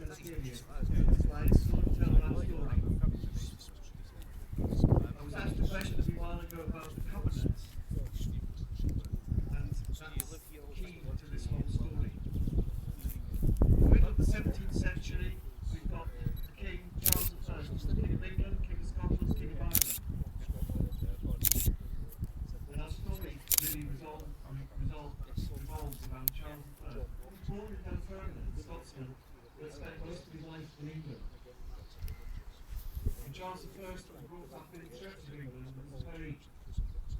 been a period like sort of tell that story. I was asked a question a while ago about the covenants, and that's key to this whole story. In the middle of the 17th century, we've got the King Charles I, King of England, King of Scotland, King of Ireland. And our story really revolves around Charles I. He was born in Aberdour in Scotland, but spent most of his life in England. And Charles I was brought up in the Church of England and was very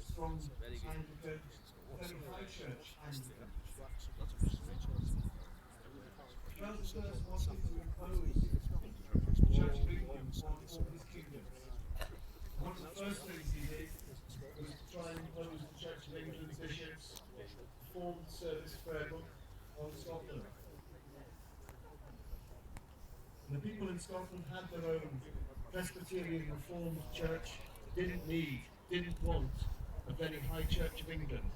strong Anglican, very high church Anglican. Charles I wanted to impose the Church of England on all his kingdoms. One of the first things he did was to try and impose the Church of England bishops formed service prayer book on Scotland. And the people in Scotland had their own Presbyterian Reformed church, didn't want a very high Church of England.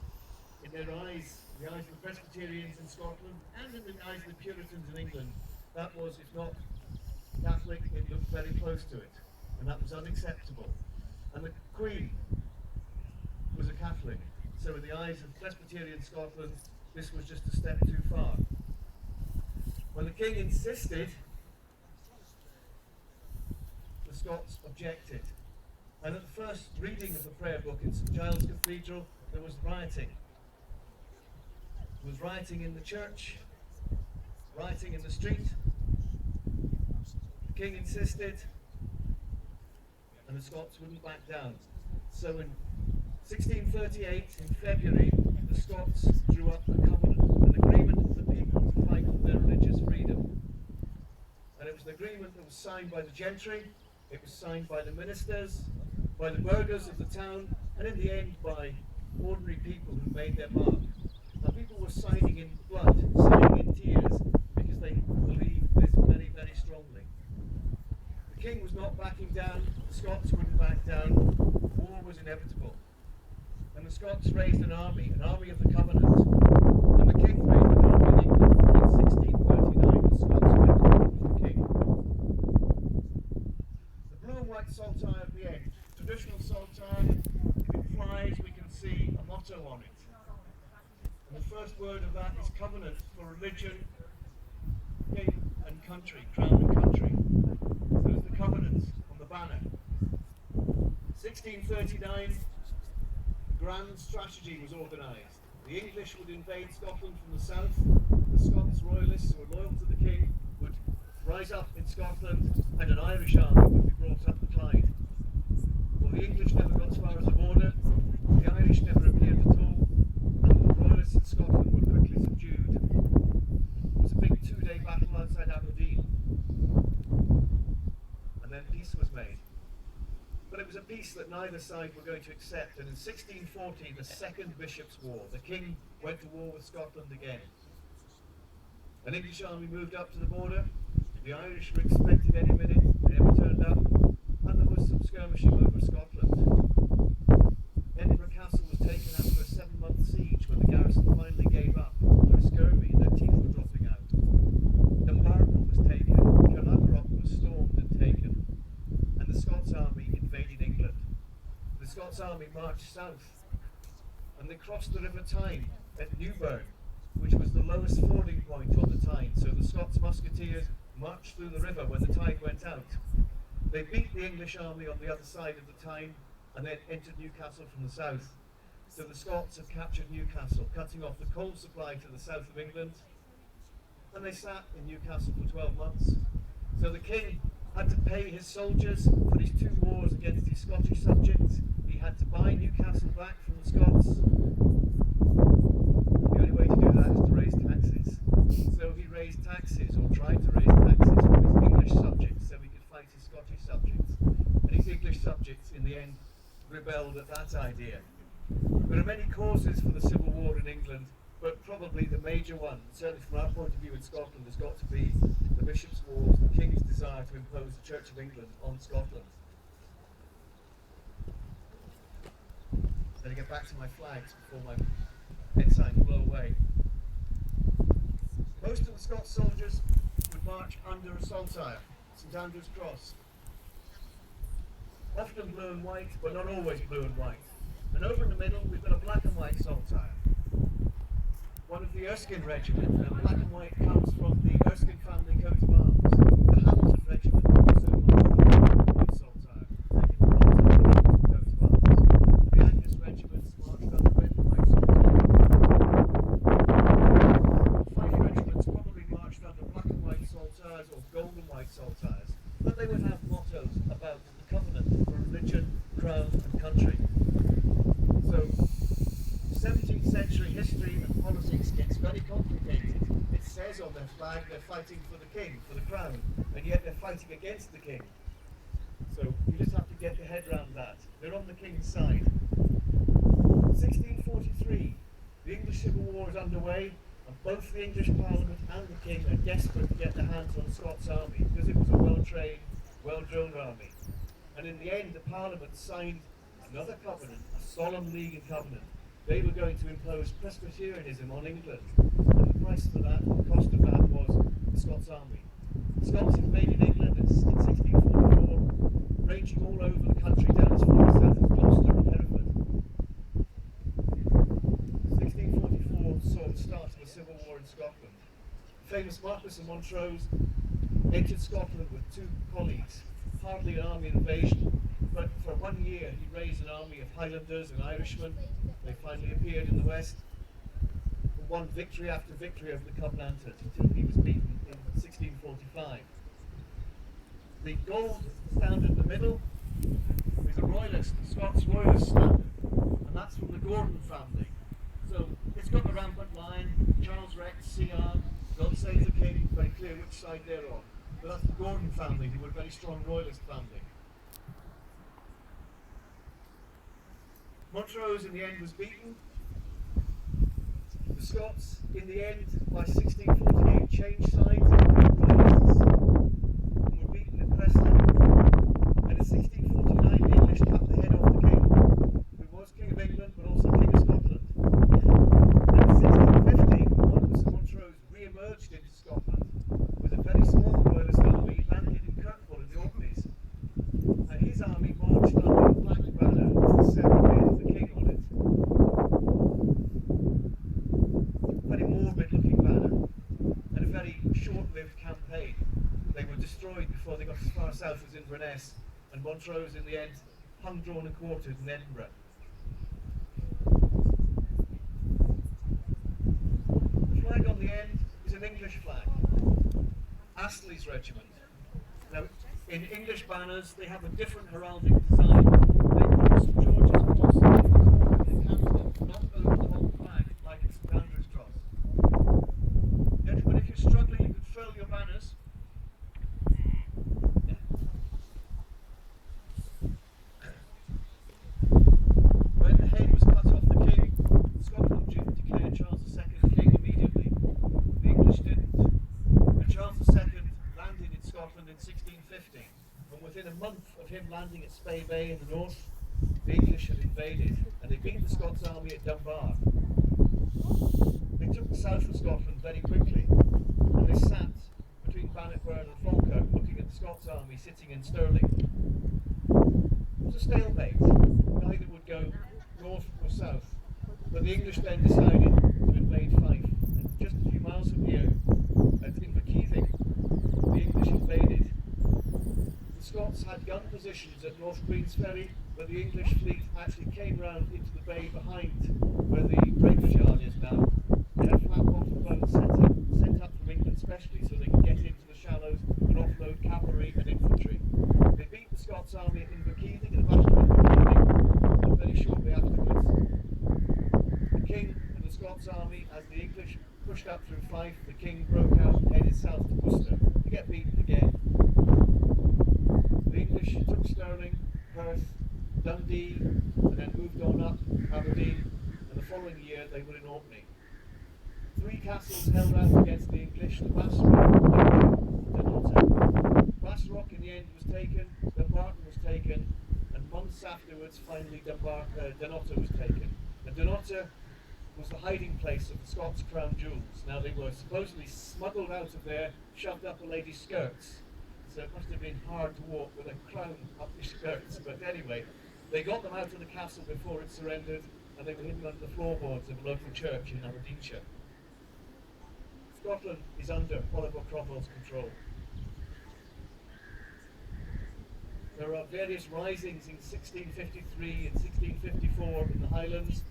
In their eyes, in the eyes of the Presbyterians in Scotland, and in the eyes of the Puritans in England, that was, if not Catholic, it looked very close to it, and that was unacceptable. And the Queen was a Catholic, so in the eyes of Presbyterian Scotland, this was just a step too far. When the King insisted, the Scots objected. And at the first reading of the prayer book in St Giles Cathedral, there was rioting. There was rioting in the church, rioting in the street. The King insisted, and the Scots wouldn't back down. So in 1638, in February, the Scots drew up a covenant, an agreement with the people to fight for their religious freedom. And it was an agreement that was signed by the gentry, it was signed by the ministers, by the burghers of the town, and in the end by ordinary people who made their mark. Now people were signing in blood, signing in tears, because they believed this very, very strongly. The King was not backing down, the Scots wouldn't back down, war was inevitable. And the Scots raised an army of the Covenant. And the King raised an army in England in 1639. The Scots went to war with the King. The blue and white saltire at the end. Traditional saltire, if it flies, we can see a motto on it. And the first word of that is covenant for religion, king and country, crown and country. So there's the covenant on the banner. 1639. Grand strategy was organised. The English would invade Scotland from the south. The Scots royalists who were loyal to the King would rise up in Scotland, and an Irish army would be brought up the Clyde. Well, the English never got as far as the border, the Irish never appeared at all, and the royalists in Scotland were quickly subdued. It was a big 2-day battle outside Aberdour, and then peace was made. But it was a peace that neither side were going to accept, and in 1640, the Second Bishops' War, the King went to war with Scotland again. An English army moved up to the border, the Irish were expected any minute, they never turned up, and there was some skirmishing over Scotland. Edinburgh Castle was taken after a 7-month siege when the garrison finally gave up. There was scurvy, their teeth were dropping out. Dumbarton was taken, Killarney was stormed and taken, and the Scots army invaded England. The Scots army marched south, and they crossed the River Tyne at Newburn, which was the lowest fording point on the Tyne. So the Scots musketeers marched through the river when the tide went out. They beat the English army on the other side of the Tyne, and then entered Newcastle from the south. So the Scots had captured Newcastle, cutting off the coal supply to the south of England, and they sat in Newcastle for 12 months. So the King had to pay his soldiers for his 2 wars against his Scottish subjects. He had to buy Newcastle back from the Scots. The only way to do that is to raise taxes. So he raised taxes, or tried to raise taxes, from his English subjects so he could fight his Scottish subjects. And his English subjects, in the end, rebelled at that idea. There are many causes for the Civil War in England, but probably the major one, certainly from our point of view in Scotland, has got to be the Bishops' Wars, the King's desire to impose the Church of England on Scotland. Let me get back to my flags before my ensigns blow away. Most of the Scots soldiers would march under a saltire, St Andrew's Cross. Often blue and white, but not always blue and white. And over in the middle, we've got a black and white saltire. One of the Erskine regiment, and black and white comes from the Erskine family coat of arms. The Hamilton regiment also marched under white saltire, taking the Hamilton coat of arms. The Angus regiments marched under red and white saltire. Fife regiments probably marched under black and white saltires or gold and white saltires, but they would have mottos about the covenant for religion, crown and country. So 17th century history and politics gets very complicated. It says on their flag they're fighting for the king, for the crown, and yet they're fighting against the king. So you just have to get your head around that. They're on the king's side. 1643, the English Civil War is underway, and both the English Parliament and the king are desperate to get their hands on the Scots army because it was a well-trained, well-drilled army. And in the end, the Parliament signed another covenant, a solemn league and covenant. They were going to impose Presbyterianism on England, and the price for that, the cost of that, was the Scots army. The Scots invaded England in 1644, ranging all over the country down as far south as Gloucester and Hereford. 1644 saw the start of a civil war in Scotland. The famous Marquis of Montrose entered Scotland with two colleagues, hardly an army invasion, but for 1 year he raised an army of Highlanders and Irishmen. They finally appeared in the west and won victory after victory over the Covenanters until he was beaten in 1645. The gold standard in the middle is a royalist, the Scots royalist standard, and that's from the Gordon family. So it's got the rampant lion, Charles Rex, CR, God Save the King, very clear which side they're on. But that's the Gordon family, who were a very strong royalist family. Montrose in the end was beaten. The Scots in the end by 1648 changed sides and became royalists and were beaten at Preston. And in 1649 the English cut the head off the king, who was King of England but also King of Scotland. And in 1650 Marquis of Montrose re-emerged into Scotland with a very small royalist army, landed in Kirkwall in the Orkneys. And his army marched under a black banner with the seven head of the king on it. Very morbid looking banner, and a very short-lived campaign. They were destroyed before they got as far south as Inverness, and Montrose in the end hung, drawn and quartered in Edinburgh. The flag on the end is an English flag, Astley's regiment. Now, in English banners, they have a different heraldic design. They put St George's Cross in the corner of the capstan, not over the whole flag, like it's St Andrew's Cross. Gentlemen, if you're struggling, you can furl your banners. Yeah. When the head was cut off the king, Scotland declared Charles II king immediately. The English didn't. And Charles II landed in Scotland in 1650, and within a month of him landing at Spey Bay in the north, the English had invaded, and they beat the Scots army at Dunbar. They took the south of Scotland very quickly, and they sat between Bannockburn and Falkirk looking at the Scots army sitting in Stirling. It was a stalemate, neither would go north or south, but the English then decided to invade Fife, and just a few miles from here, at Inverkeithing, the English invaded. The Scots had gun positions at North Queensferry, but the English fleet actually came round into the bay behind where the breakfast yard is now. They had flat bottom boats sent up from England specially so they could get into the shallows and offload cavalry and infantry. They beat the Scots army at Inverkeithing, at the Battle of Inverkeithing, and very shortly afterwards, the king and the Scots army, as the English pushed up through Fife, the king broke out and headed south to Worcester to get beaten again. The English took Stirling, Perth, Dundee, and then moved on up Aberdeen, and the following year they were in Orkney. 3 castles held out against the English, the Bass Rock, Dunnottar. Bass Rock in the end was taken, Dumbarton was taken, and months afterwards finally Dunnottar was taken. And Dunnottar was the hiding place of the Scots crown jewels. Now they were supposedly smuggled out of there, shoved up a lady's skirts. So it must have been hard to walk with a crown up your skirts. But anyway, they got them out of the castle before it surrendered, and they were hidden under the floorboards of a local church in Aberdeenshire. Scotland is under Oliver Cromwell's control. There are various risings in 1653 and 1654 in the Highlands.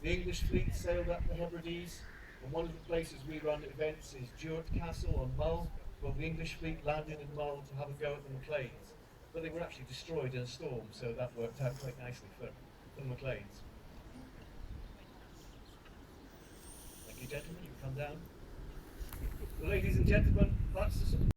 The English fleet sailed up the Hebrides, and one of the places we run events is Duart Castle on Mull. Well, the English fleet landed in Mull to have a go at the Macleans, but they were actually destroyed in a storm, so that worked out quite nicely for the Macleans. Thank you, gentlemen. You come down. Ladies and gentlemen, that's the